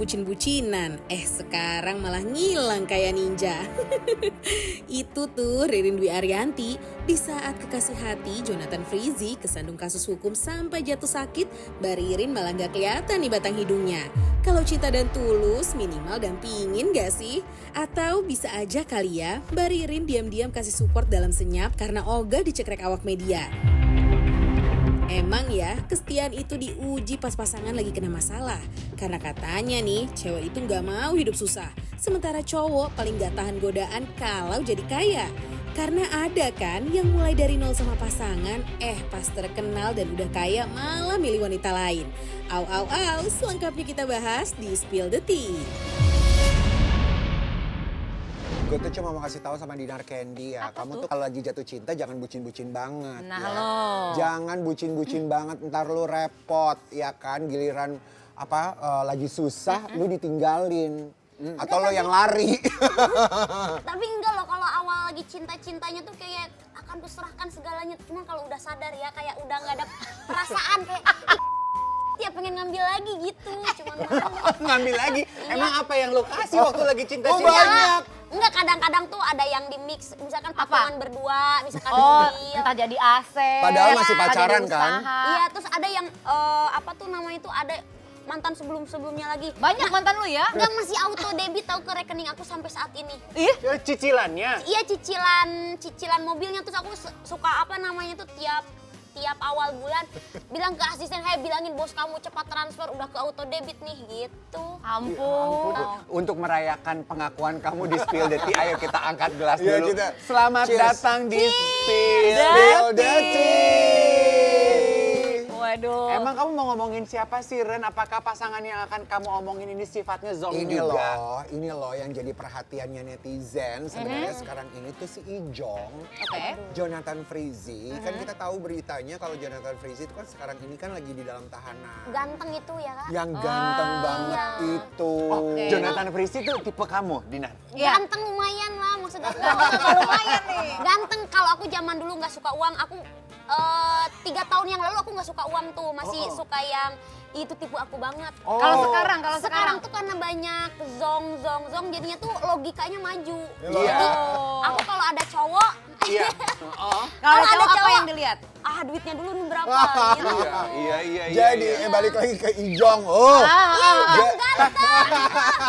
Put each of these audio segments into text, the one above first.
bucin-bucinan. Sekarang malah ngilang kayak ninja. Itu tuh Ririn Dwi Ariyanti di saat kekasih hati Jonathan Frizzy kesandung kasus hukum sampai jatuh sakit, Mbak Ririn malah gak kelihatan nih batang hidungnya. Kalau cinta dan tulus minimal dampingin gak sih? Atau bisa aja kali ya Mbak Ririn diam-diam kasih support dalam senyap karena ogah dicekrek awak media. Emang ya, kesetiaan itu diuji pas pasangan lagi kena masalah. Karena katanya nih, cewek itu gak mau hidup susah. Sementara cowok paling gak tahan godaan kalau jadi kaya. Karena ada kan yang mulai dari nol sama pasangan, pas terkenal dan udah kaya malah milih wanita lain. Au, selengkapnya kita bahas di Spill the Tea. Gue tuh cuma mau kasih tahu sama Dinar Candy ya, kamu tuh kalau lagi jatuh cinta jangan bucin-bucin banget. Nah, ya. halo. Jangan bucin-bucin banget, ntar lu repot ya kan, giliran lagi susah lu ditinggalin. Atau lo yang lari. Tapi enggak loh, kalau awal lagi cinta-cintanya tuh kayak akan kuserahkan segalanya. Cuma kalau udah sadar ya, kayak udah gak ada perasaan kayak ya pengen ngambil lagi gitu. Cuman ngambil lagi? Emang apa yang lo kasih waktu lagi cinta-cinta? Oh banyak. Enggak, kadang-kadang tuh ada yang di mix, misalkan patungan berdua, misalkan deal. Entah jadi aset. Padahal masih entah pacaran jadi kan? usaha. Iya, terus ada yang namanya itu ada mantan sebelumnya lagi. Banyak mantan lu ya? Enggak, masih auto debit tahu ke rekening aku sampai saat ini. Cicilannya? Iya, cicilan mobilnya. Terus aku suka tuh tiap awal bulan bilang ke asisten, bilangin bos kamu cepat transfer, udah ke auto debit nih gitu. Ampun. Untuk merayakan pengakuan kamu di Spill the Tea, ayo kita angkat gelas Iya, dulu. kita. Selamat Cheers. datang di Spill Spill the Tea. Waduh. Emang kamu mau ngomongin siapa sih, Ren? Apakah pasangan yang akan kamu omongin ini sifatnya zong Ini juga? loh yang jadi perhatiannya netizen sebenarnya sekarang ini tuh si Ijong, Oke. Jonathan Frizzy. Kan kita tahu beritanya kalau Jonathan Frizzy itu kan sekarang ini kan lagi di dalam tahanan. Ganteng itu ya kak? Yang ganteng banget itu. Oke. Jonathan Frizzy itu tipe kamu, Dinar? Iya. Ganteng lumayan lah, maksudnya Lumayan nih. ganteng. Kalau aku zaman dulu nggak suka uang, aku 3 tahun yang lalu aku nggak suka uang tuh, masih suka yang itu tipu aku banget. Kalau sekarang, Sekarang tuh karena banyak zong jadinya tuh logikanya maju. Iya. Jadi aku kalau ada cowok, Iya. Kalau ada cowok apa cowok. yang dilihat? duitnya dulu nih berapa gitu. Iya. Jadi balik lagi ke Ijong. Oh.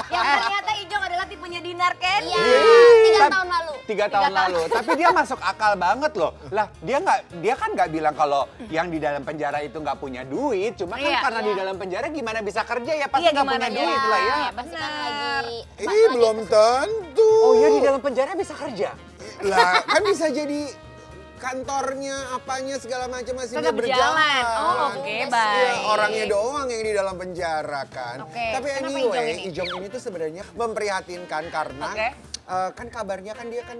Yang ternyata Ijong adalah tipenya Dinar Candy. Iya, 3 tahun lalu. 3 tahun lalu. Tapi dia masuk akal banget loh. Lah, dia kan nggak bilang kalau yang di dalam penjara itu nggak punya duit. Cuma kan Iya. karena di dalam penjara gimana bisa kerja ya pasti Iya, nggak gimana punya ya? duit lah ya. Pasti kan lagi. Belum tentu. Oh iya, di dalam penjara bisa kerja. Lah kan bisa jadi kantornya, apanya segala macam masih Tetap berjalan. berjalan. Oh, oke, Iya, baik. orangnya doang yang di dalam penjara kan. Oke, Tapi kenapa anyway, Ijong Ijong ini tuh sebenarnya memprihatinkan karena Oke. kan kabarnya kan dia kan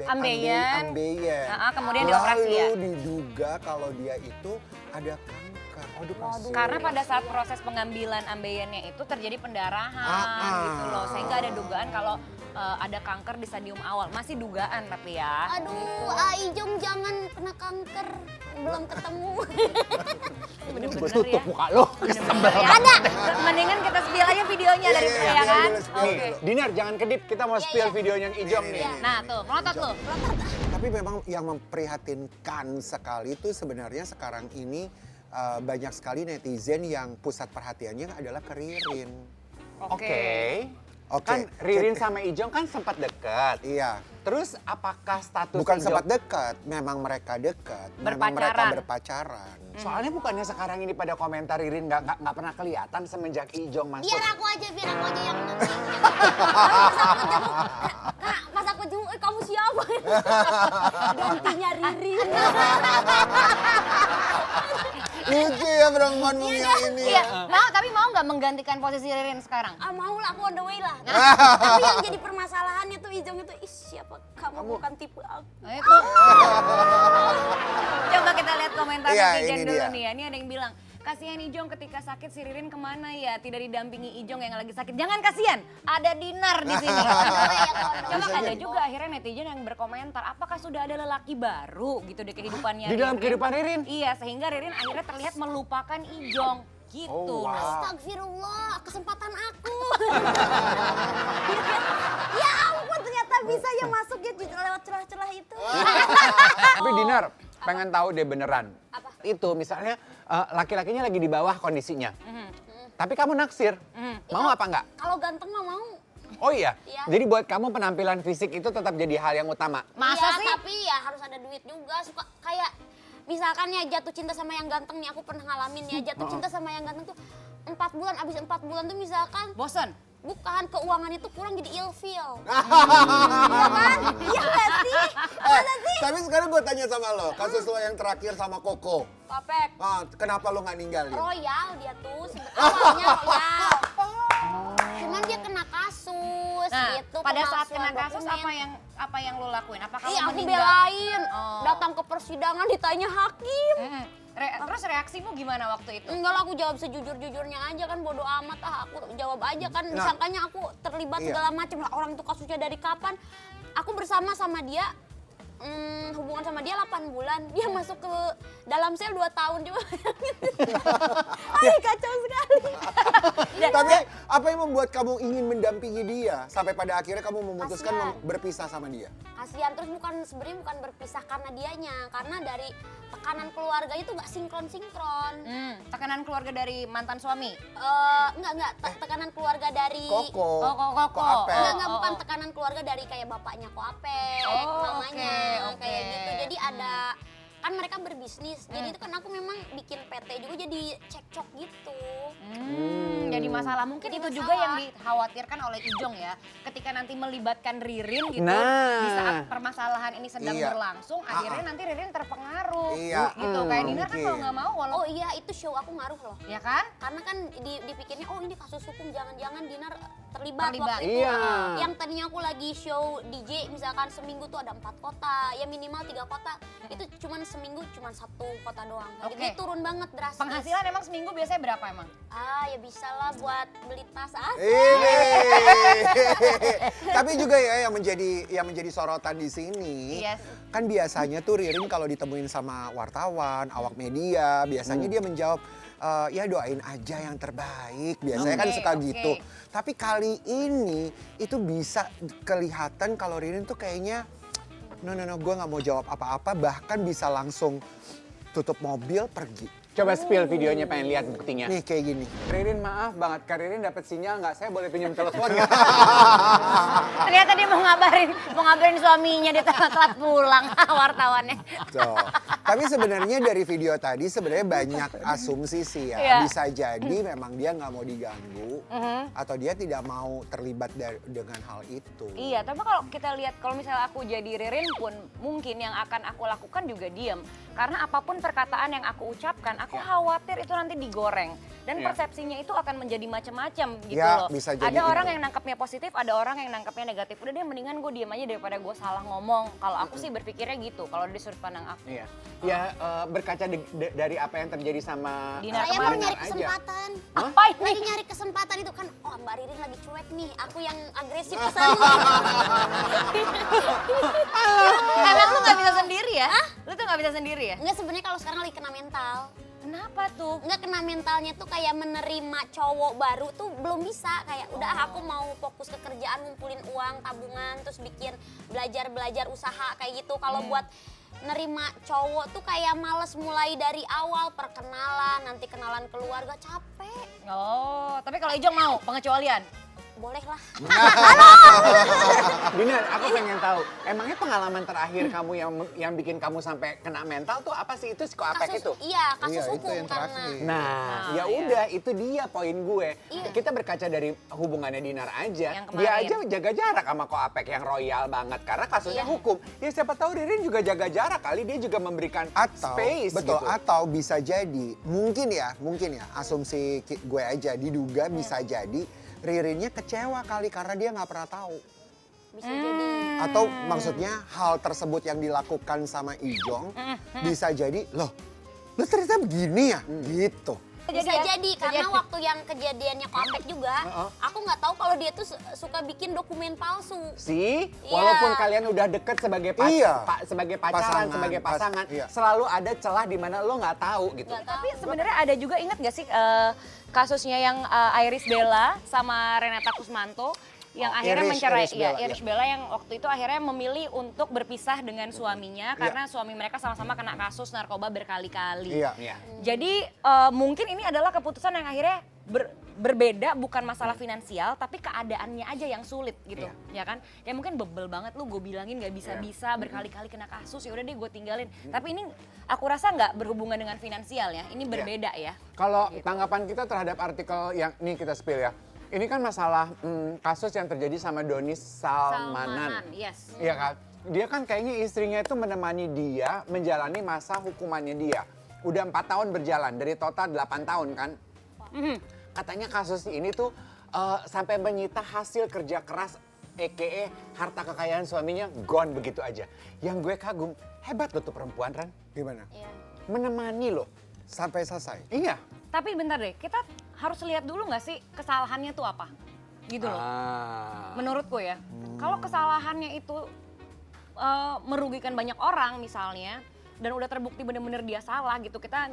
Ambeien. ambeien. Kemudian dioperasi ya? Lalu diduga kalau dia itu ada kanker. Aduh, kasihan. Karena pada saat proses pengambilan ambeiennya itu terjadi pendarahan gitu loh. Sehingga ada dugaan kalau ada kanker di stadium awal. Masih dugaan tapi ya. Aduh, Ijong jangan kena kanker. Belum ketemu. Bener-bener Gue tutup ya. muka lo. Ada. Mendingan kita spill aja videonya dari Iya, saya iya, kan. boleh spill Nih, dulu. Dinar jangan kedip, kita mau spill videonya Ijong nih. Nah tuh, melotot lu. Tapi memang yang memprihatinkan sekali itu sebenarnya sekarang ini banyak sekali netizen yang pusat perhatiannya adalah ke Ririn. Oke. Oke. Kan Ririn sama Ijong kan sempat dekat. Iya. Terus apakah status Bukan Ijong- sempat dekat, memang mereka dekat. Memang mereka Berpacaran. berpacaran. Soalnya bukannya sekarang ini pada komentar Ririn nggak pernah kelihatan semenjak Ijong masuk. Biar aku aja yang nanti. Pas aku jenguk, kamu siapa? Gantinya Ririn. Lucu ya perempuan mungil ini. Iya, tapi mau nggak menggantikan posisi Ririn sekarang? Mau lah, aku on the way lah. Tapi yang jadi permasalahannya tuh Ijong itu, siapa kamu bukan tipe aku. Nah, itu. Coba kita lihat komentar Iya, netizen ini dulu dia. nih ya. Ini ada yang bilang, kasihan Ijong ketika sakit si Ririn kemana ya? Tidak didampingi Ijong yang lagi sakit. Jangan kasihan, ada Dinar di sini. Coba ada juga akhirnya netizen yang berkomentar, apakah sudah ada lelaki baru gitu di kehidupannya Di dalam Ririn? kehidupan Ririn? Iya, sehingga Ririn akhirnya terlihat melupakan Ijong. Gitu. Oh, wow. Astagfirullah, kesempatan aku. Ya ampun, ternyata bisa ya masuk ya lewat celah-celah itu. Tapi Dinar, pengen tahu deh beneran. Apa? Itu misalnya laki-lakinya lagi di bawah kondisinya. Tapi kamu naksir, mau apa enggak? Kalau ganteng mah mau. Oh iya? Iya. Jadi buat kamu penampilan fisik itu tetap jadi hal yang utama? Masa Iya, sih? tapi ya harus ada duit juga. Suka kayak misalkan ya jatuh cinta sama yang ganteng nih, aku pernah ngalamin ya jatuh cinta sama yang ganteng tuh 4 bulan, abis 4 bulan tuh misalkan Bosen? bukan keuangan itu kurang jadi ilfeel. Iya kan? Iya nggak sih? Masa sih? Tapi sekarang gue tanya sama lo, kasus lo yang terakhir sama Koko. Kopek. Kenapa lo nggak ninggalin? Royal dia tuh, awalnya royal. Cuman dia kena kasus Nah, gitu. pada saat pemalsuan kena kasus dokumen. apa yang lo lakuin? Apa kamu Iya, aku meninggal? belain. Oh. Datang ke persidangan ditanya hakim. Terus reaksimu gimana waktu itu? Enggak lah, aku jawab sejujur-jujurnya aja kan, bodo amat aku jawab aja kan. Nah. Disangkanya aku terlibat Iya. segala macam lah, orang itu kasusnya dari kapan. Aku bersama sama dia, hubungan sama dia 8 bulan, dia masuk ke dalam sel 2 tahun juga. Ay, kacau sekali. Tapi apa yang membuat kamu ingin mendampingi dia sampai pada akhirnya kamu memutuskan Kasian. berpisah sama dia? Kasihan, terus sebenarnya bukan berpisah karena dianya, karena dari tekanan keluarga itu nggak sinkron. Tekanan keluarga dari mantan suami? Enggak, tekanan keluarga dari Koko. Koko. Apek. Enggak, bukan tekanan keluarga dari kayak bapaknya Ko Apek, Oh, mamanya, oke. kayak gitu. Jadi ada, kan mereka berbisnis, jadi itu kan aku memang bikin PT juga jadi cekcok gitu. Jadi masalah mungkin Jadi itu masalah. juga yang dikhawatirkan oleh Ijong ya, ketika nanti melibatkan Ririn gitu, Nah. di saat permasalahan ini sedang Iya. berlangsung, akhirnya nanti Ririn terpengaruh, Iya. gitu. Kayak Dinar kan Mungkin. kalau nggak mau, walaupun Oh iya, itu show aku ngaruh loh. ya kan? Karena kan dipikirnya, oh ini kasus hukum, jangan-jangan Dinar terlibat Terlibat. waktu itu. Iya. Yang tadinya aku lagi show DJ, misalkan seminggu tuh ada 4 kota, ya minimal 3 kota. Itu cuman seminggu cuman 1 kota doang. Oke. Jadi turun banget drastis. Penghasilan emang seminggu biasanya berapa emang? Ya bisa lah buat beli tas asik. Tapi juga ya yang menjadi sorotan di sini. Yes. Kan biasanya tuh Ririn kalau ditemuin sama wartawan, awak media, biasanya dia menjawab ya doain aja yang terbaik. Biasanya kan Oke, suka oke. gitu. Tapi kali ini itu bisa kelihatan kalau Ririn tuh kayaknya no, gue nggak mau jawab apa-apa, bahkan bisa langsung tutup mobil pergi. Coba spill videonya, pengen lihat buktinya. Nih kayak gini. Ririn, maaf banget, Kak Ririn dapat sinyal nggak? Saya boleh pinjam telepon nggak? Ternyata dia mau ngabarin suaminya, dia telat pulang wartawannya. Tuh. Tapi sebenarnya dari video tadi sebenarnya banyak asumsi sih ya. Iya. Bisa jadi memang dia nggak mau diganggu atau dia tidak mau terlibat dengan hal itu. Iya, tapi kalau kita lihat, kalau misalnya aku jadi Ririn pun mungkin yang akan aku lakukan juga diem. Karena apapun perkataan yang aku ucapkan, aku khawatir itu nanti digoreng. Dan Iya. persepsinya itu akan menjadi macam-macam gitu Ya, loh. bisa jadi Ada orang itu. yang nangkapnya positif, ada orang yang nangkapnya negatif. Udah deh, mendingan gue diem aja daripada gue salah ngomong. Kalau aku sih berpikirnya gitu, kalau dari sudut pandang aku. Iya. Ya berkaca dari apa yang terjadi sama Dinar Saya mau kemarin nyari aja. kesempatan. Apa ini? Lagi nyari kesempatan itu kan, oh Mbak Ririn lagi cuek nih, aku yang agresif ke sana. Emang lu gak bisa sendiri ya? Lu tuh gak bisa sendiri ya? Enggak, sebenarnya kalau sekarang lagi kena mental. Kenapa tuh? Enggak, kena mentalnya tuh kayak menerima cowok baru tuh belum bisa. Kayak udah aku mau fokus ke kerjaan, ngumpulin uang, tabungan, terus bikin belajar usaha kayak gitu. Kalau buat nerima cowok tuh kayak males mulai dari awal, perkenalan, nanti kenalan keluarga, capek. Oh, tapi kalau Ijong mau pengecualian? Boleh lah. Dinar, aku pengen tahu, emangnya pengalaman terakhir kamu yang bikin kamu sampai kena mental tuh apa sih? Itu si Ko Apek itu? Iya, kasus Iya, itu hukum yang karena. terakhir. Nah, ya iya. udah itu dia poin gue. Iya. Kita berkaca dari hubungannya Dinar aja. Yang Dia kemarin. aja jaga jarak sama Ko Apek yang royal banget karena kasusnya Iya. hukum. Ya siapa tahu Ririn juga jaga jarak kali, dia juga memberikan Atau space betul, gitu. atau bisa jadi mungkin ya asumsi gue aja diduga bisa jadi Ririnnya kecewa kali karena dia nggak pernah tahu. Bisa jadi. Atau maksudnya hal tersebut yang dilakukan sama Ijong bisa jadi loh ternyata begini ya gitu. Bisa jadi karena waktu yang kejadiannya comeback juga, aku nggak tahu kalau dia tuh suka bikin dokumen palsu. sih, Iya. walaupun kalian udah deket sebagai Iya. sebagai pacaran, sebagai pasangan, iya. selalu ada celah di mana lo nggak tahu gitu. Nggak tahu. Tapi sebenarnya ada juga, ingat gak sih kasusnya yang Iris Bella sama Renata Kusmanto yang akhirnya mencerai, Iris Bella yang waktu itu akhirnya memilih untuk berpisah dengan suaminya karena suami mereka sama-sama kena kasus narkoba berkali-kali. Iya. Iya. Jadi mungkin ini adalah keputusan yang akhirnya berbeda, bukan masalah finansial tapi keadaannya aja yang sulit gitu, ya kan? Ya mungkin bebel banget lu, gue bilangin gak bisa-bisa berkali-kali kena kasus, ya udah deh gue tinggalin. Tapi ini aku rasa nggak berhubungan dengan finansial ya, ini berbeda ya. Kalau tanggapan kita terhadap artikel yang ini kita spill ya, ini kan masalah kasus yang terjadi sama Doni Salmanan. Yes. Iya kan? Dia kan kayaknya istrinya itu menemani dia menjalani masa hukumannya dia. Udah 4 tahun berjalan, dari total 8 tahun kan. Katanya kasus ini tuh sampai menyita hasil kerja keras EKE harta kekayaan suaminya gone begitu aja. Yang gue kagum, hebat loh tuh perempuan Ran. Gimana? Iya. Menemani loh. Sampai selesai. Iya. Tapi bentar deh, kita harus lihat dulu nggak sih kesalahannya tuh apa? Gitu loh. Menurutku ya, kalau kesalahannya itu merugikan banyak orang misalnya, dan udah terbukti bener-bener dia salah gitu, kita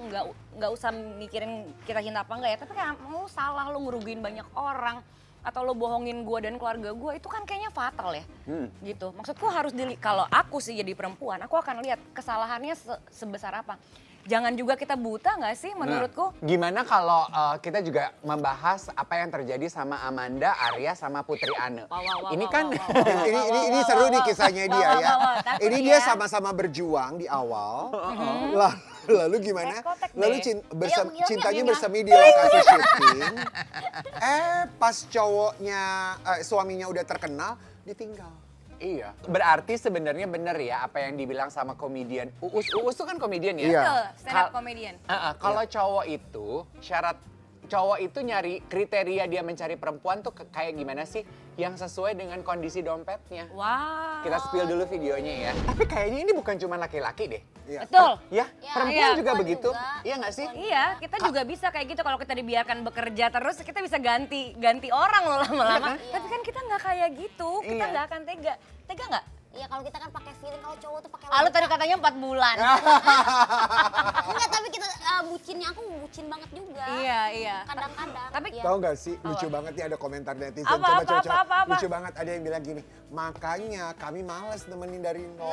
nggak usah mikirin kita cinta apa enggak ya, tapi kayak mau salah lo ngerugiin banyak orang atau lo bohongin gue dan keluarga gue, itu kan kayaknya fatal ya. Gitu, maksudku harus kalau aku sih jadi perempuan, aku akan lihat kesalahannya sebesar apa. Jangan juga kita buta nggak sih menurutku? Gimana kalau kita juga membahas apa yang terjadi sama Amanda, Arya, sama Putri Ane. Ini kan Ini seru nih kisahnya dia ya. Takut Ini dia sama-sama berjuang di awal. Lalu gimana? Tek-tek Lalu deh. cintanya bersemi di lokasi syuting. Pas cowoknya suaminya udah terkenal, ditinggal. Iya. Berarti sebenarnya benar ya apa yang dibilang sama komedian. Uus tuh kan komedian ya? Iya. Betul, stand up comedian. Kalau cowok itu syarat cowok itu nyari kriteria dia mencari perempuan tuh kayak gimana sih yang sesuai dengan kondisi dompetnya. Wow. Kita spill dulu videonya ya. Tapi kayaknya ini bukan cuma laki-laki deh. Iya. Betul. Ya, Ya, perempuan iya. juga Perempuan begitu. juga. Iya nggak sih? Iya, kita juga bisa kayak gitu kalau kita dibiarkan bekerja terus, kita bisa ganti orang loh lama-lama. Tapi kan kita nggak kayak gitu, kita Iya. nggak akan tega. Tega nggak? Iya kalau kita kan pakai feeling, kalau cowok tuh pakai Lalu tadi katanya 4 bulan. Enggak, tapi kita bucinnya aku bucin banget juga. Iya. Kadang-kadang. Tapi iya. Tahu nggak sih, lucu banget nih ada komentar netizen. Apa, Coba. apa? Lucu banget, ada yang bilang gini, makanya kami males nemenin dari nol.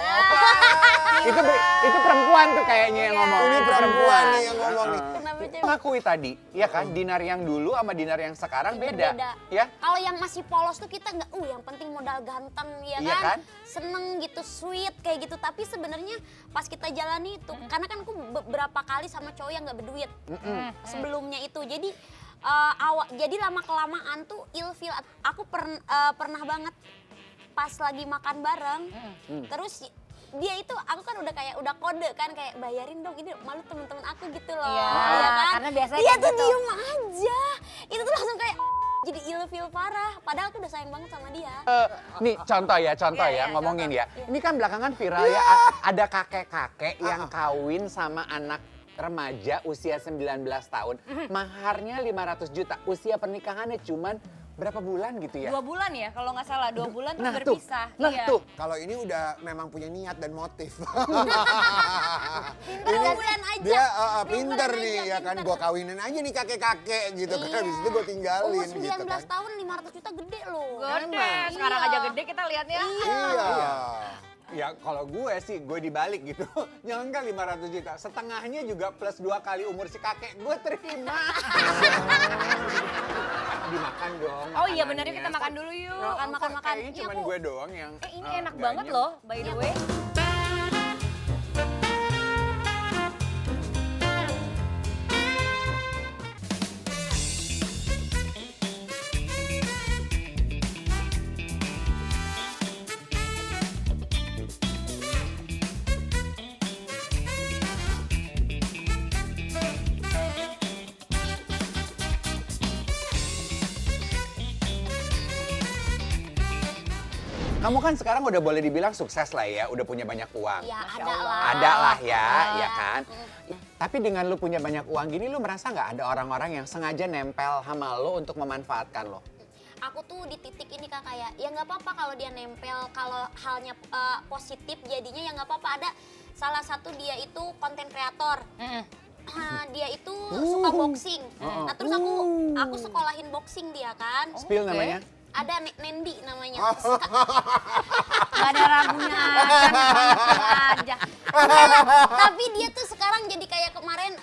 Itu perempuan tuh kayaknya yang ngomong. Ini perempuan nih yang ngomong nih. Kenapa jadi Ngakui tadi, ya kan, Dinar yang dulu sama Dinar yang sekarang beda. berbeda? Ya. Kalau yang masih polos tuh kita nggak, yang penting modal ganteng ya Iya kan? kan? Seneng gitu, sweet kayak gitu. Tapi sebenarnya pas kita jalani itu, karena kan aku beberapa kali sama cowok yang nggak berduit sebelumnya itu. Jadi jadi lama kelamaan tuh ilfil. Aku pernah banget pas lagi makan bareng, terus dia itu, aku kan udah kode kan, kayak bayarin dong, ini malu temen-temen aku gitu loh. Iya, ya kan? karena biasanya dia kayak tuh gitu. diem aja, itu tuh langsung kayak jadi ilfil parah, padahal aku udah sayang banget sama dia. Nih contoh ya Iya, ngomongin contoh. ya. Ini kan belakangan viral ya, ada kakek-kakek yang kawin sama anak remaja usia 19 tahun. Maharnya 500 juta, usia pernikahannya cuman berapa bulan gitu ya? 2 bulan ya, kalau nggak salah 2 bulan terus Nah berpisah. tuh, Iya. Kalau ini udah memang punya niat dan motif. Pinter 2 bulan aja. Dia 2 pinter bulan nih aja, ya kan, pinter. gua kawinin aja nih kakek-kakek gitu kan, habis itu gua tinggalin Umur gitu 19 kan. tahun 500 juta gede loh. Gede, sekarang Iya. aja gede kita lihatnya. Iya. Ya kalau gue sih, gue dibalik gitu. Jangan kan 500 juta, setengahnya juga plus 2 kali umur si kakek, gue terima. Dimakan dong. Oh iya, bener yuk, makanannya. kita makan dulu yuk. Makan. Kayaknya Ini cuma aku- gue doang yang Ini enak nggak banget nyem. loh, by the way. Kamu kan sekarang udah boleh dibilang sukses lah ya, udah punya banyak uang. Ya Masya ada Allah. lah. Ada lah ya kan? Tapi dengan lu punya banyak uang gini, lu merasa nggak ada orang-orang yang sengaja nempel sama lo untuk memanfaatkan lo? Aku tuh di titik ini Kak kayak ya nggak apa-apa kalau dia nempel, kalau halnya positif jadinya ya nggak apa-apa. Ada salah satu dia itu konten kreator. Dia itu suka boxing. Nah terus aku sekolahin boxing dia kan. Spill namanya? Ada Nendi namanya. Gak ada ragunya kan, aja. Tapi dia tuh sekarang jadi kayak kemarin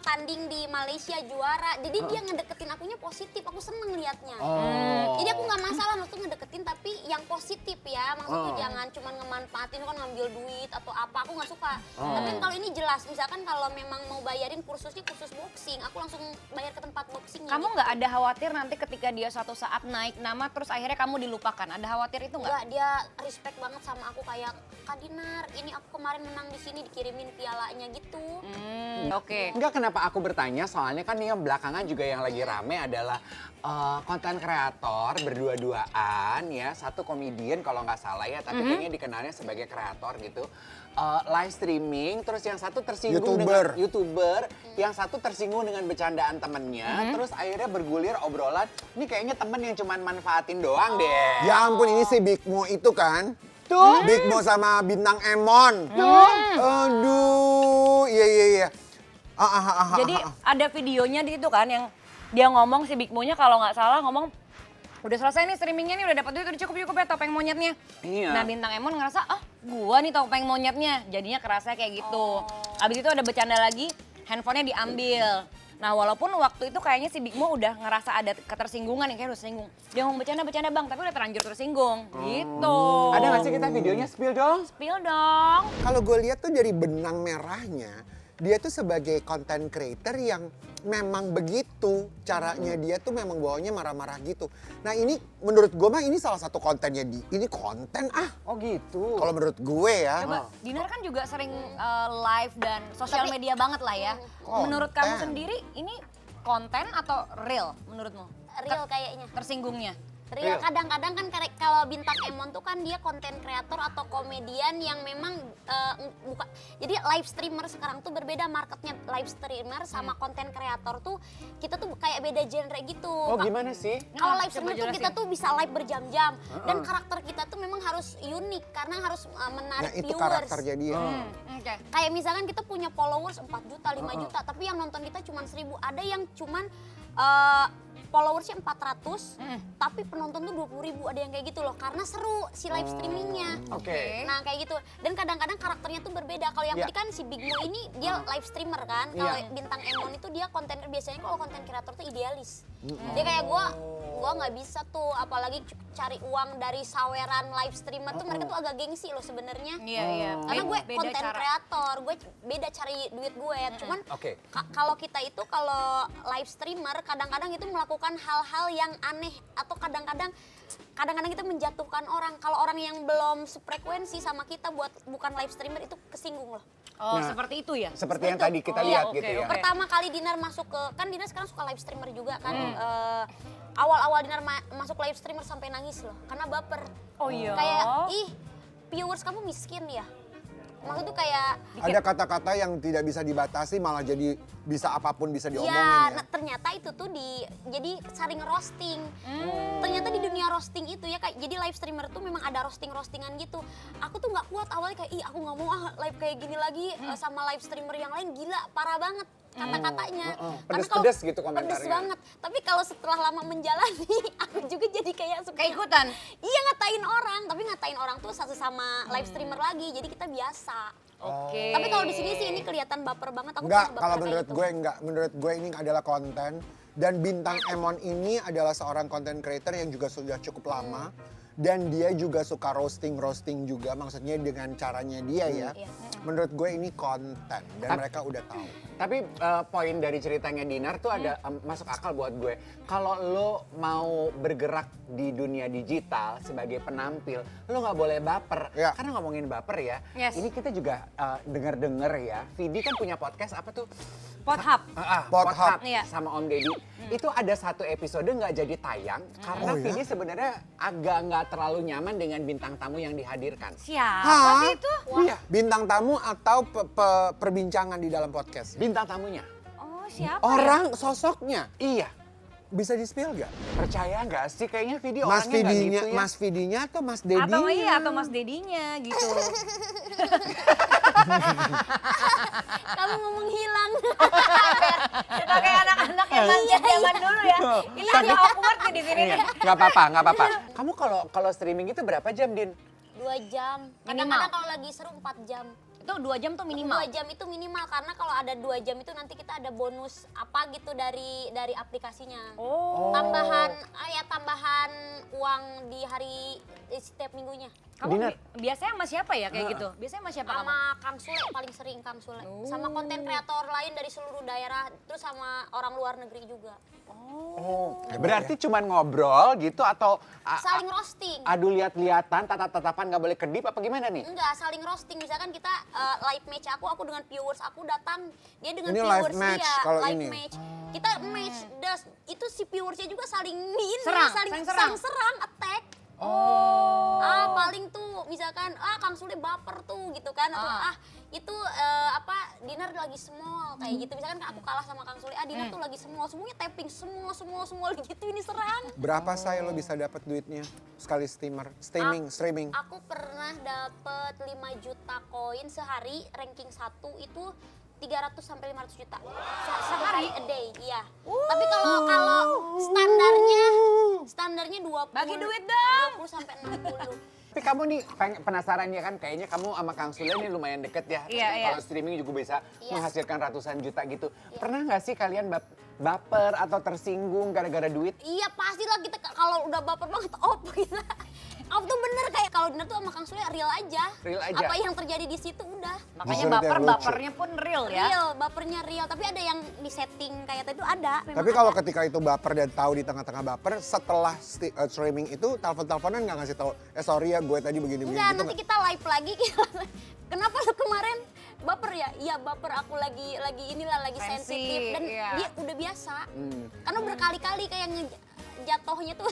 tanding di Malaysia juara. Jadi dia ngedeketin akunya positif. Aku seneng liatnya. Jadi aku nggak masalah maksudnya ngedeketin tapi yang positif ya. Maksudku jangan cuma ngemanfaatin kan ngambil duit atau apa. Aku nggak suka. Tapi kalau ini jelas. Misalkan kalau memang mau bayarin kursusnya kursus boxing, aku langsung bayar ke tempat boxingnya. Kamu nggak ada khawatir nanti ketika dia suatu saat naik nama terus akhirnya kamu dilupakan? Ada khawatir itu nggak? Enggak, dia respect banget sama aku kayak Kak Dinar, ini aku kemarin menang di sini dikirimin pialanya gitu. Oke. Enggak, kenapa aku bertanya, soalnya kan yang belakangan juga yang lagi rame adalah konten kreator berdua-duaan ya. Satu komedian kalau nggak salah ya, tapi kayaknya dikenalnya sebagai kreator gitu. Live streaming, terus yang satu tersinggung dengan YouTuber, yang satu tersinggung dengan bercandaan temennya, terus akhirnya bergulir obrolan, ini kayaknya temen yang cuman manfaatin doang deh. Ya ampun, ini si Big Mo itu kan? Tuh. Big Mo sama Bintang Emon. Aduh, iya. Jadi ada videonya di situ kan yang dia ngomong si Big Mo-nya kalau nggak salah ngomong udah selesai nih streamingnya nih udah dapat duit udah cukup ya topeng monyetnya. Iya. Nah Bintang Emon ngerasa gua nih topeng monyetnya jadinya kerasa kayak gitu. Abis itu ada bercanda lagi handphonenya diambil. Nah walaupun waktu itu kayaknya si Big Mo udah ngerasa ada ketersinggungan yang kayak udah tersinggung. Dia ngomong bercanda bang tapi udah terlanjur tersinggung gitu. Ada nggak sih kita videonya, spill dong? Spill dong. Kalau gue lihat tuh dari benang merahnya, dia tuh sebagai content creator yang memang begitu caranya, dia tuh memang bawanya marah-marah gitu. Nah ini menurut gue mah ini salah satu kontennya ini konten Oh gitu. kalau menurut gue ya. Coba, Dinar kan juga sering live dan sosial media banget lah ya. Konten. Menurut kamu sendiri ini konten atau real menurutmu? Real kayaknya. Tersinggungnya? Real, kadang-kadang kan kalau Bintang Emon tuh kan dia konten kreator atau komedian yang memang bukan. Jadi live streamer sekarang tuh berbeda marketnya. Live streamer sama konten kreator tuh kita tuh kayak beda genre gitu. Oh gimana sih? Kalau Nah, live coba streamer tuh jelasin. kita tuh bisa live berjam-jam dan karakter kita tuh memang harus unik karena harus Nah menarik itu viewers. karakternya dia. Oke. Kayak misalkan kita punya followers 4 juta, 5 juta, tapi yang nonton kita cuma 1000. Ada yang cuman followersnya 400, tapi penonton tuh 20.000, ada yang kayak gitu loh. Karena seru si live streamingnya. Oke. Nah kayak gitu. Dan kadang-kadang karakternya tuh berbeda. Kalau yang Iya. tadi kan si Big Mo ini dia live streamer kan. Kalau Bintang Emon itu dia konten, biasanya kalau konten kreator tuh idealis. Dia kayak gua nggak bisa tuh, apalagi cari uang dari saweran live streamer tuh mereka tuh agak gengsi loh sebenarnya. Iya. Karena gue Beda konten cara. kreator, gue beda cari duit gue. Cuman Oke. kalau kita itu kalau live streamer kadang-kadang itu melakukan hal-hal yang aneh atau kadang-kadang kita menjatuhkan orang. Kalau orang yang belum sefrekuensi sama kita bukan live streamer itu kesinggung loh. Oh Nah, seperti itu ya? Seperti yang tadi kita Oh, lihat oke, gitu ya. oke. Pertama kali Dinar masuk ke, kan Dinar sekarang suka live streamer juga kan. Awal-awal Dinar masuk live streamer sampai nangis loh karena baper. Oh iya? Kayak viewers kamu miskin ya. Maksudnya kayak Ada kata-kata yang tidak bisa dibatasi malah jadi bisa apapun bisa diomongin iya, ya. nah ternyata itu tuh jadi saling roasting. Ternyata di dunia roasting itu ya kayak jadi live streamer tuh memang ada roastingan gitu. Aku tuh nggak kuat awalnya kayak aku nggak mau live kayak gini lagi sama live streamer yang lain, gila parah banget kata-katanya. Pedes-pedes gitu Pedes komentarnya. banget. Tapi kalau setelah lama menjalani aku juga jadi kayak suka Keikutan? Iya ngatain orang, tapi ngatain orang tuh sama live streamer lagi. Jadi kita biasa. Oke. Tapi kalau di sini sih ini kelihatan baper banget. Aku Enggak, pernah baper kalau kayak menurut gitu. gue enggak. Menurut gue ini adalah konten. Dan Bintang Emon ini adalah seorang content creator yang juga sudah cukup lama. Dan dia juga suka roasting juga, maksudnya dengan caranya dia ya. Menurut gue ini konten dan mereka udah tahu. Tapi poin dari ceritanya Dinar tuh ada masuk akal buat gue. Kalau lo mau bergerak di dunia digital sebagai penampil, lo nggak boleh baper. Ya. Karena ngomongin baper ya, Yes. ini kita juga denger-denger ya. Vidi kan punya podcast apa tuh? Pothub. Pothub. Iya. Sama Om Deddy. Itu ada satu episode nggak jadi tayang karena Oh, ya? Vidi sebenarnya agak nggak terlalu nyaman dengan bintang tamu yang dihadirkan. Siapa Hah? sih itu? Iya, Bintang tamu atau perbincangan di dalam podcast? bintang tamunya. Oh, siapa? Orang sosoknya. Iya. Bisa di-spill gak? Percaya nggak sih kayaknya video Mas orangnya nggak Vidinya, gitu ya? Mas Vidinya atau Mas Dedinya? Atau iya, atau Mas Dedinya gitu. Kamu ngomong hilang. Kita kayak anak-anak yang zaman dulu ya. Ini lagi awkward nih di sini Iya, nih. nggak apa-apa, nggak apa-apa. Kamu kalau streaming itu berapa jam, Din? 2 jam. Minimal. Kadang-kadang kalau lagi seru 4 jam. Itu 2 jam tuh minimal. 2 jam itu minimal karena kalau ada 2 jam itu nanti kita ada bonus apa gitu dari aplikasinya. Oh. Tambahan tambahan uang di hari setiap minggunya. Kamu Dinar. biasanya sama siapa ya kayak gitu? Biasanya sama siapa kamu? Sama Kang Sule paling sering Kang Sule. Sama konten kreator lain dari seluruh daerah terus sama orang luar negeri juga. Oh, berarti cuman ngobrol gitu atau Saling roasting. adu lihat-lihatan, tatap-tatapan nggak boleh kedip apa gimana nih? Enggak, saling roasting. Misalkan kita live match aku dengan viewers aku datang, dia dengan Ini live viewers match dia kalau live ini. match. Kita match itu si viewersnya juga saling Serang, saling serang. attack. Oh. Paling tuh misalkan Kang Sule baper tuh gitu kan atau itu Dinar lagi small kayak gitu. Misalkan aku kalah sama Kang Sule, Dinar tuh lagi small, semuanya tapping semua gitu ini serang. Berapa saya lo bisa dapat duitnya sekali streaming? Aku pernah dapet 5 juta koin sehari, ranking 1 itu 300 sampai 500 juta. Sehari a day, iya. Tapi kalau standarnya 20. Bagi duit dong. 20 sampai 60. Tapi kamu nih penasaran ya kan, kayaknya kamu sama Kang Sule nih lumayan deket ya. Iya, iya. Kalau streaming juga bisa Iya. menghasilkan ratusan juta gitu. Pernah nggak sih kalian baper atau tersinggung gara-gara duit? Iya pastilah kita kalau udah baper banget kita. Op tuh bener kayak kalau Dinar tuh sama Kang Sule real aja. Real aja. Apa yang terjadi di situ udah. Makanya Justru itu yang lucu. bapernya pun real ya. Real, bapernya real. Tapi ada yang di setting kayak tadi itu ada. memang Tapi kalau ada. ketika itu baper dan tahu di tengah-tengah baper, setelah streaming itu telepon-teleponan nggak ngasih tahu, sorry ya gue tadi begini-begini Enggak, gitu nanti nggak? kita live lagi. Kenapa lu kemarin baper ya? Iya baper, aku lagi lagi Sensi, sensitif dan iya. dia udah biasa. Karena berkali-kali kayak jatuhnya tuh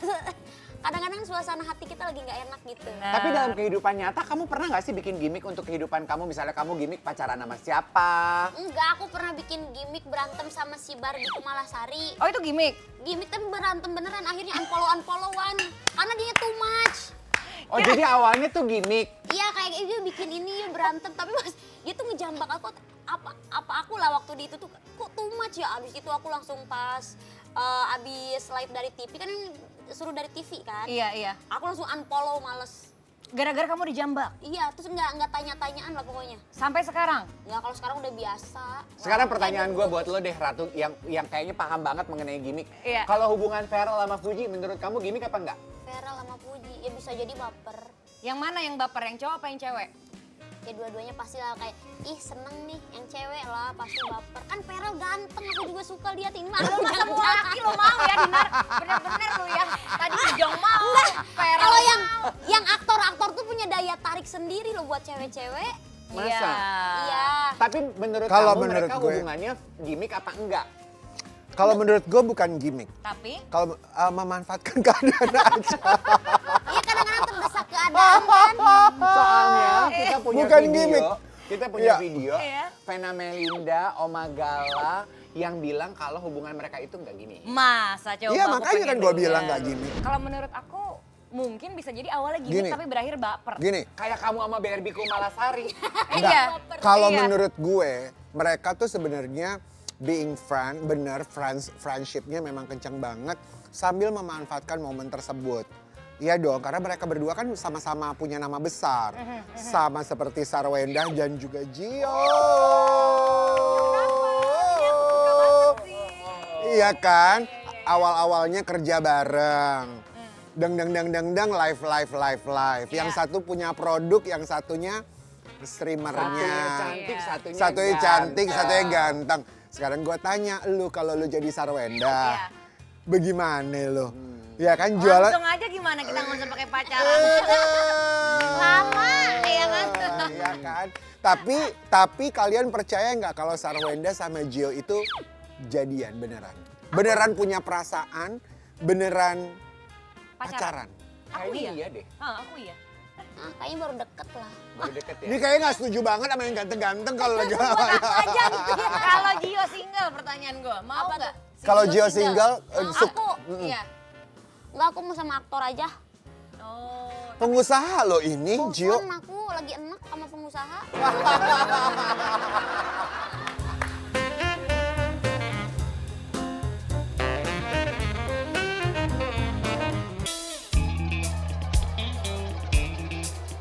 kadang-kadang suasana hati kita lagi nggak enak gitu. Tapi dalam kehidupan nyata kamu pernah nggak sih bikin gimmick untuk kehidupan kamu? Misalnya kamu gimmick pacaran sama siapa? Enggak, aku pernah bikin gimmick berantem sama si Barbie Kumalasari. Oh itu gimmick? Gimmick tapi berantem beneran, akhirnya unfollow-unfollowan. Karena dia too much. Oh jadi awalnya tuh gimmick. Iya kayak dia bikin ini berantem tapi mas dia tuh ngejambak aku apa aku lah waktu di itu tuh kok too much ya. Abis itu aku langsung pas abis live dari TV kan ini suruh dari TV kan. Iya, iya. Aku langsung unfollow males. Gara-gara kamu dijambak? Iya terus nggak tanya-tanyaan lah pokoknya. Sampai sekarang? Ya kalau sekarang udah biasa. Sekarang pertanyaan gue buat lo deh Ratu, yang kayaknya paham banget mengenai gimmick. Iya. Kalau hubungan Feral sama Fuji, menurut kamu gimmick apa enggak? Vera sama Puji ya bisa jadi baper. Yang mana yang baper? Yang cowok apa yang cewek? Ya dua-duanya pasti lah kayak ih seneng nih yang cewek lah pasti baper. Kan Feral ganteng aku juga suka lihat ini mah. Aduh masa mau laki lo mau ya Dinar? Bener-bener lo ya. Tadi Jong mau. Feral Kalau mau. yang aktor-aktor tuh punya daya tarik sendiri loh buat cewek-cewek. Masa? Iya. Iya. Tapi menurut Kalau kamu menurut mereka gue- hubungannya gimmick apa enggak? Kalau menurut gue bukan gimmick. Tapi Kalau memanfaatkan keadaan aja. Iya kadang-kadang terdesak keadaan kan. Soalnya kita punya Bukan video, gimmick. kita punya Iya. video Iya. Vena Melinda, Oma Gala yang bilang kalau hubungan mereka itu enggak gini. masa coba Iya aku makanya pengen kan gue denger. bilang gak gimmick. Kalau menurut aku mungkin bisa jadi awalnya gimmick Gini. tapi berakhir baper. Gini, Kayak kamu sama BRB Kumalasari. enggak. Iya. Kalau Iya. menurut gue, mereka tuh sebenarnya being friend, bener friendshipnya memang kencang banget sambil memanfaatkan momen tersebut. Iya dong, karena mereka berdua kan sama-sama punya nama besar. Sama seperti Sarwenda dan juga Gio. Iya kan? Awal-awalnya kerja bareng. Deng live. Yang Iya. satu punya produk, yang satunya streamernya. Satunya cantik, satunya Satunya cantik, ganteng. satunya ganteng. Sekarang gue tanya lu kalau lu jadi Sarwenda, Iya. bagaimana lu? Ya kan jualan. Langsung aja gimana kita nggak usah pakai pacaran. Lama, ya kan? Iya kan? Tapi kalian percaya nggak kalau Sarwenda sama Gio itu jadian beneran? Beneran punya perasaan, beneran pacaran. Aku Kayaknya iya. iya deh. Aku iya. Nah, kayaknya baru deket lah. Baru deket ya. Ini kayaknya nggak setuju banget sama yang ganteng-ganteng kalau lagi Aja gitu ya. Kalau Gio single pertanyaan gue, mau Apa nggak? tuh? Kalau Gio single, Aku, Iya. enggak, aku mau sama aktor aja. Oh, pengusaha lo ini, Gio. Bosan aku lagi enak sama pengusaha.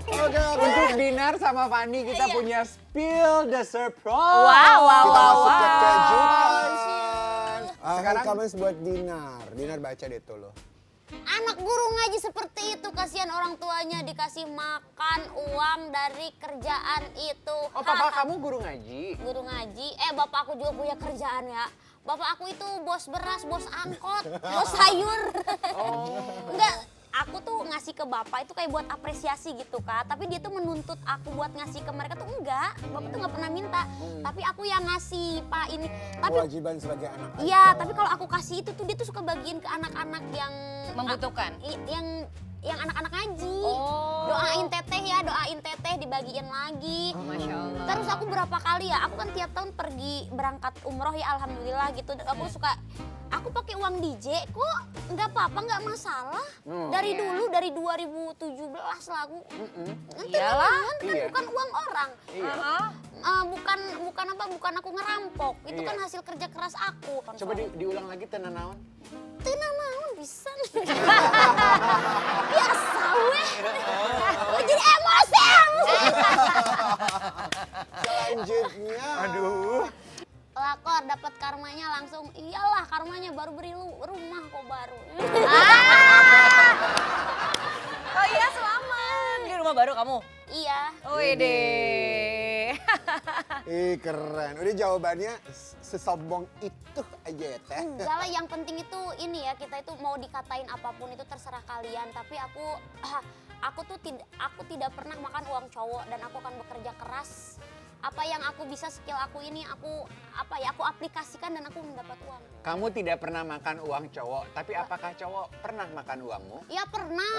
Oke, Untuk Dinar sama Fanny kita punya spill the surprise. Wow. Kita masuk ke wow. kejutan. Sekarang- Comments buat Dinar. Dinar baca deh tuh lo. Anak guru ngaji seperti itu, kasihan orang tuanya dikasih makan uang dari kerjaan itu. Oh, papa kamu guru ngaji? Guru ngaji, bapak aku juga punya kerjaan ya. Bapak aku itu bos beras, bos angkot, bos sayur. Enggak, aku tuh ngasih ke bapak itu kayak buat apresiasi gitu Kak. Tapi dia tuh menuntut aku buat ngasih ke mereka tuh enggak. Bapak tuh nggak pernah minta. Tapi aku yang ngasih Pak ini. Tapi Kewajiban sebagai anak. iya, tapi kalau aku kasih itu tuh dia tuh suka bagiin ke anak-anak yang Membutuhkan. yang anak-anak ngaji. Oh. Doain teteh dibagiin lagi. Masya Allah. Terus aku berapa kali ya, aku kan tiap tahun pergi berangkat umroh ya alhamdulillah gitu. Aku suka, aku pakai uang DJ kok nggak apa-apa, nggak masalah. Dari dulu, dari 2017 lah aku. Itu Iyalah. namanya kan Iya. bukan uang orang. Iya. Bukan aku ngerampok. Itu Iya. kan hasil kerja keras aku. Coba diulang lagi tenanawan. Tina naon bisa. Biasa weh. Jadi emosi. Selanjutnya. Aduh. Lakor dapat karmanya langsung. Iyalah karmanya baru beri rumah kok baru. Oh iya, selamat. Di rumah baru kamu? Iya. Wede. Ih keren. Udah jawabannya sesombong itu aja ya teh. Enggak lah, yang penting itu ini ya, kita itu mau dikatain apapun itu terserah kalian. Tapi aku tidak pernah makan uang cowok dan aku akan bekerja keras. Apa yang aku bisa, skill aku ini aku aplikasikan dan aku mendapat uang. Kamu tidak pernah makan uang cowok, tapi apakah cowok pernah makan uangmu? Ya pernah.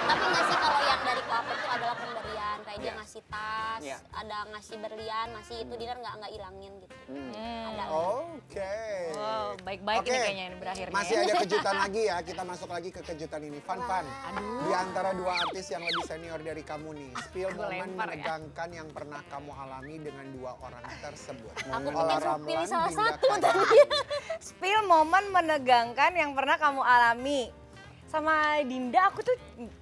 Tapi nggak sih, kalau yang dari koapet itu adalah pemberian, kayak dia ngasih tas, Iya. ada ngasih berlian, ngasih itu Dinar nggak ilangin gitu. Ada. Oke. Wow, baik-baik ini kayaknya ini berakhirnya. Masih ya. ada kejutan lagi ya. Kita masuk lagi ke kejutan ini. Fan. Di antara dua artis yang lebih senior dari kamu nih, spill Aku momen lempar ya. menegangkan yang pernah kamu alami dengan dua orang tersebut. Aku Ola pikir Ramlan, pilih salah Dinda satu Kaya. tadi. Spill momen menegangkan yang pernah kamu alami. Sama Dinda aku tuh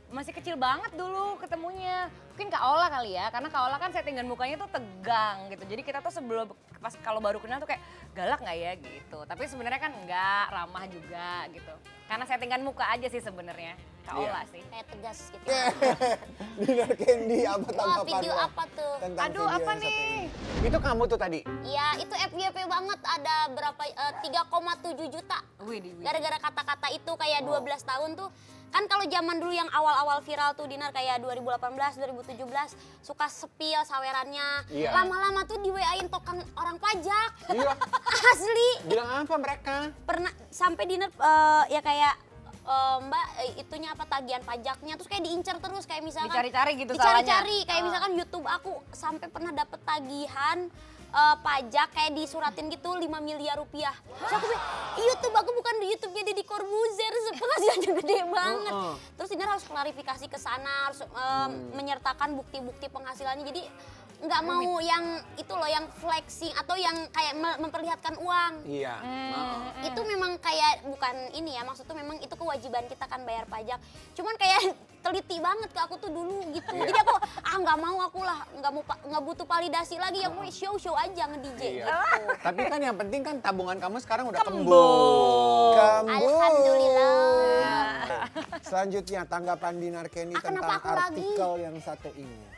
masih kecil banget dulu ketemunya. Mungkin Kak Ola kali ya, karena Kak Ola kan settingan mukanya tuh tegang gitu. Jadi kita tuh sebelum pas kalau baru kenal tuh kayak galak nggak ya gitu. Tapi sebenarnya kan enggak, ramah juga gitu. Karena settingan muka aja sih sebenarnya. Kak Iya. Ola sih. Kayak tegas gitu. Dinar Candy, apa Wah, tanggapan video lo apa tuh? tentang Aduh, video apa yang satu nih? ini? Itu kamu tuh tadi? Iya, itu FYP banget, ada berapa 3,7 juta. Wih, Gara-gara kata-kata itu kayak 12 tahun tuh. Kan kalau zaman dulu yang awal-awal viral tuh Dinar kayak 2018, 2017 suka spill sawerannya. Iya. Lama-lama tuh di WA-in token orang pajak. Iya. Asli. Bilang apa mereka? Pernah sampai Dinar ya kayak Mbak itunya apa tagihan pajaknya terus kayak diincar terus kayak misalkan Dicari-cari gitu dicari-cari salahnya. kayak misalkan YouTube aku sampai pernah dapet tagihan pajak kayak disuratin gitu 5 miliar rupiah. Terus aku bilang, YouTube aku bukan di YouTube-nya Deddy Corbuzier, penghasilannya gede banget. Terus Dinar harus klarifikasi ke sana, harus menyertakan bukti-bukti penghasilannya. Jadi nggak mau yang itu loh, yang flexing atau yang kayak memperlihatkan uang. Iya. Itu memang kayak bukan ini ya, maksudnya memang itu kewajiban kita kan bayar pajak. Cuman kayak teliti banget ke aku tuh dulu gitu. Jadi aku nggak mau, aku lah nggak butuh validasi lagi, yang mau show aja nge-DJ Iya. gitu. Tapi kan yang penting kan tabungan kamu sekarang udah Kembung. kembung. Alhamdulillah. Selanjutnya tanggapan Dinar Candy Ah, kenapa tentang aku lagi? artikel yang satu ini.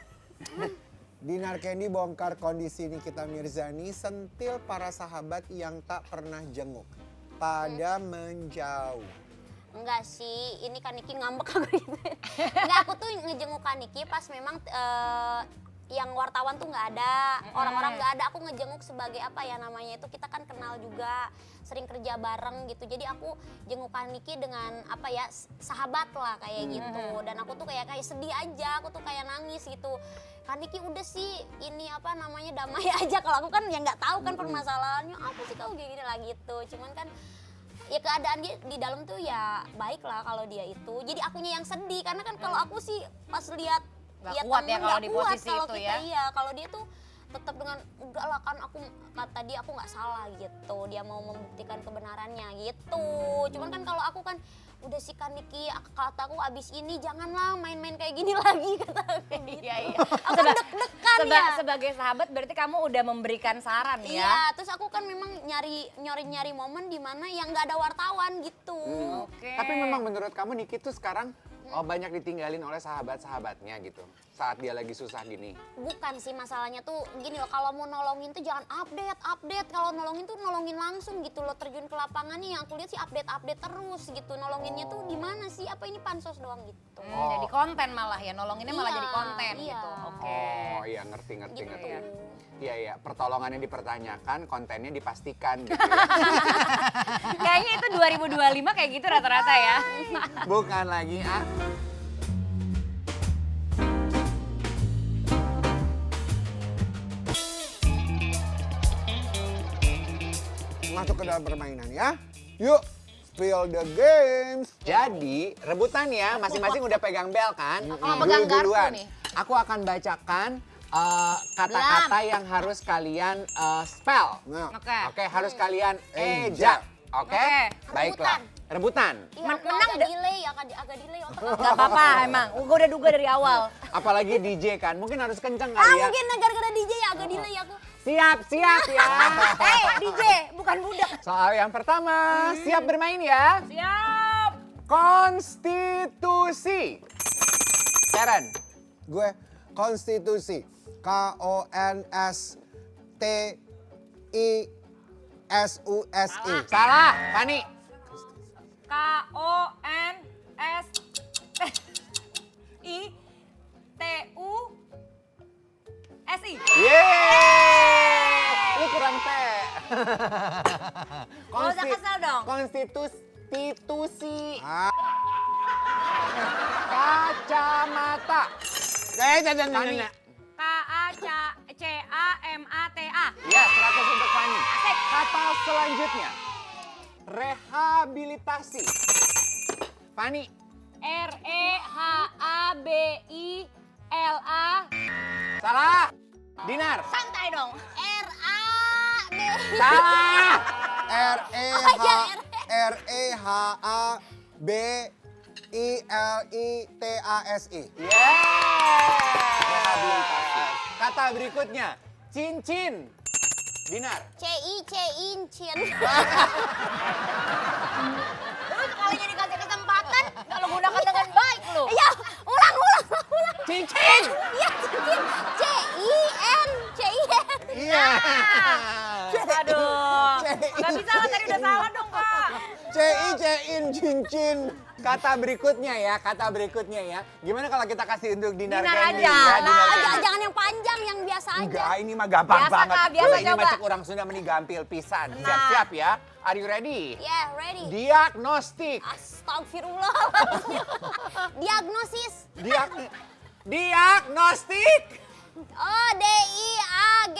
Dinar Candy bongkar kondisi Nikita Mirzani sentil para sahabat yang tak pernah jenguk. Pada menjauh. Enggak sih, ini kan Niki ngambek aku gitu. Enggak, aku tuh ngejenguk Kak Niki pas memang yang wartawan tuh nggak ada, orang-orang nggak ada. Aku ngejenguk sebagai apa ya namanya itu, kita kan kenal juga, sering kerja bareng gitu. Jadi aku jenguk Kak Niki dengan apa ya, sahabat lah kayak gitu. Dan aku tuh kayak sedih aja, aku tuh kayak nangis gitu. Kak Niki udah sih ini apa namanya damai aja. Kalau aku kan ya nggak tahu kan permasalahannya apa sih kau gini lah gitu. Cuman kan ya keadaan dia di dalam tuh ya baik lah kalau dia itu. Jadi akunya yang sedih karena kan kalau aku sih pas lihat Nggak ya kuat ya temen kalau nggak di kuat posisi kalau itu kita, ya. iya kalau dia tuh tetap dengan enggak lah kan aku kata dia aku nggak salah gitu, dia mau membuktikan kebenarannya gitu. Cuman kan kalau aku kan udah sih Kak Niki, kataku abis ini janganlah main-main kayak gini lagi kata aku gitu. Iya, iya. Aku kan deg-degan ya. Sebagai sahabat berarti kamu udah memberikan saran ya. Iya, terus aku kan memang nyari momen di mana yang nggak ada wartawan gitu. Oke. Tapi memang menurut kamu Niki tuh sekarang banyak ditinggalin oleh sahabat-sahabatnya gitu saat dia lagi susah gini. Bukan sih masalahnya tuh gini loh, kalau mau nolongin tuh jangan update. Kalau nolongin tuh nolongin langsung gitu loh, terjun ke lapangannya. Yang aku lihat sih update terus gitu. Nolonginnya tuh gimana sih? Apa ini pansos doang gitu. Jadi konten malah ya, nolonginnya malah Iya, jadi konten iya. gitu. Oke. Oh iya ngerti. Gitu. Iya iya, pertolongannya dipertanyakan, kontennya dipastikan gitu ya. Kayaknya itu 2025 kayak gitu rata-rata ya. Bukan lagi Masuk ke dalam permainan ya. Yuk, spill the games. Jadi rebutan ya, masing-masing udah pegang bel kan? pegang garpu Duluan. nih. Aku akan bacakan kata-kata yang harus kalian spell. Nah, Oke. Oke, harus kalian Eja. eja. Oke? Oke. Baiklah. Rebutan. Iya, Menang agak dah. delay, agak delay. Gak apa-apa emang, gue udah duga dari awal. Apalagi DJ kan, mungkin harus kenceng Ah kali ya. mungkin gara-gara DJ ya agak delay aku. Siap ya. Hei DJ, bukan budak. Soal yang pertama, siap bermain ya. Siap. Konstitusi. Karen. gue konstitusi. KONSTISUSI. Salah, Fani. KONSTITUSI. Yeay. Lu kurang T. Gak usah kesel dong. Konstitusi. Ah, Kacamata. Fani. KACAMATA. Ya, 100 untuk Fani. Kata selanjutnya. Rehabilitasi. Fani. REHABILA. Salah. Dinar. Santai dong. RAB. Salah. REHABILITASI. Rehabilitasi. Kata berikutnya. Cincin. Dinar. CIN-CIN. Lu sekalinya dikasih kesempatan, gak lu gunakan dengan baik lu. Ya, ulang. Cincin. Iya, cincin. CIN. Iya. Aduh, gak bisa lah, tadi udah salah dong Kak. CIN cincin. Kata berikutnya ya. Gimana kalau kita kasih untuk Dinar Dinar Candy? aja. Ya, Dinar Nah, Candy. Jangan yang panjang, yang biasa aja. Enggak, ini mah gampang Biasa, banget. Kak, biasa, Ini coba. macam orang Sunda menigampil pisan. Nah. Siap-siap ya. Are you ready? Yeah, ready. Diagnostik. Astagfirullahaladzim. Diagnosis. Diagnostik. Oh, DIAGONTIS.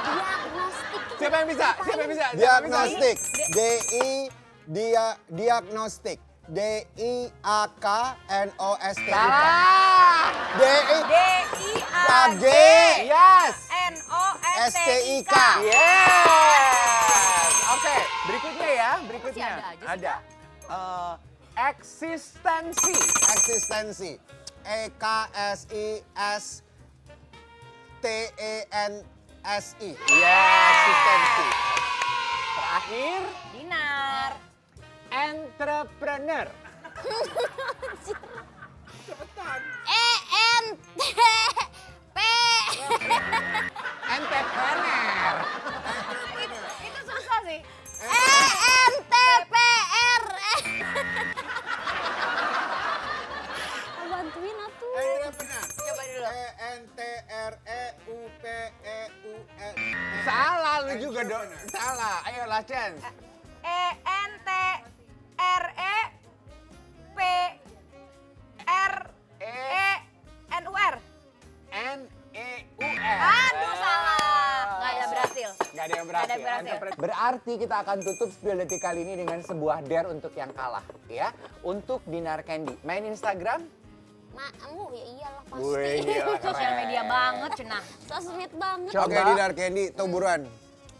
Diagnostik. Siapa yang bisa? Diagnostik. Diagnostik. DIAKNOSTIK. Salah. DIAG. Yes. DIAGNOSTIK. Yes. Oke, berikutnya ya. Masih ada aja sih, Ada. Eksistensi. Eksistensi. EKSISTENSI. Eksistensi. Terakhir, Dinar. entrepreneur. E-N-T-P. Entrepreneur. Itu susah sih. E-N-T-P-R. Bantuin atuh. Coba dulu. E-N-T-R-E-U-P-E-U-N. Salah lu juga dong. Salah. Ayo last chance. E-N-T-R-E-P-R-E-N-U-R. N-E-U-R. Aduh, salah. Nggak ada berhasil. Nggak ada yang berhasil. Nggak ada yang berhasil. Berarti kita akan tutup spill detik kali ini dengan sebuah dare untuk yang kalah, ya. Untuk Dinar Candy. Main Instagram? Kamu ya iyalah pasti. Wih, gila, Sosial keren. media banget, cenah. Sosmed banget. Coba. Oke, Dinar Candy, tuh buruan.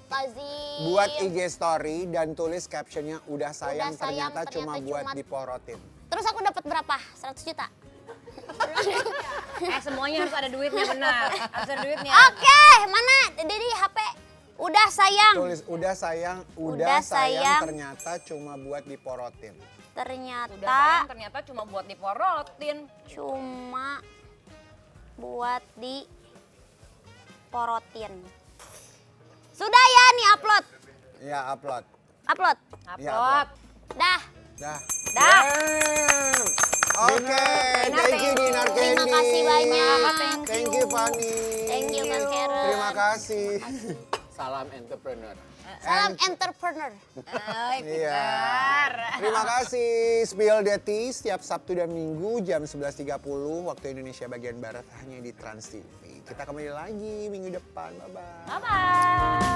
Lazim. Buat IG story dan tulis captionnya udah sayang, Udah sayang, ternyata cuma buat cuma- diporotin. Terus aku dapat berapa? 100 juta. Semuanya harus ada duitnya, benar. Harus ada duitnya. Oke, mana? Dari HP. Udah sayang. Tulis udah sayang, Udah sayang. ternyata cuma buat diporotin. Udah Ternyata sayang, ternyata cuma buat diporotin. cuma buat diporotin. Sudah ya nih upload. Ya, upload. Upload. Ya, Upload. Dah. Dah. Dah. Oke, thank you Dinar Candy. Terima kasih banyak. Thank you Fanny. Thank you Kang Karen. Terima kasih. Salam entrepreneur. Salam entrepreneur. Ay, Iya. pintar. Terima kasih Spill the Tea setiap Sabtu dan Minggu jam 11.30 waktu Indonesia bagian Barat hanya di Trans TV. Kita kembali lagi minggu depan. Bye-bye. Bye-bye.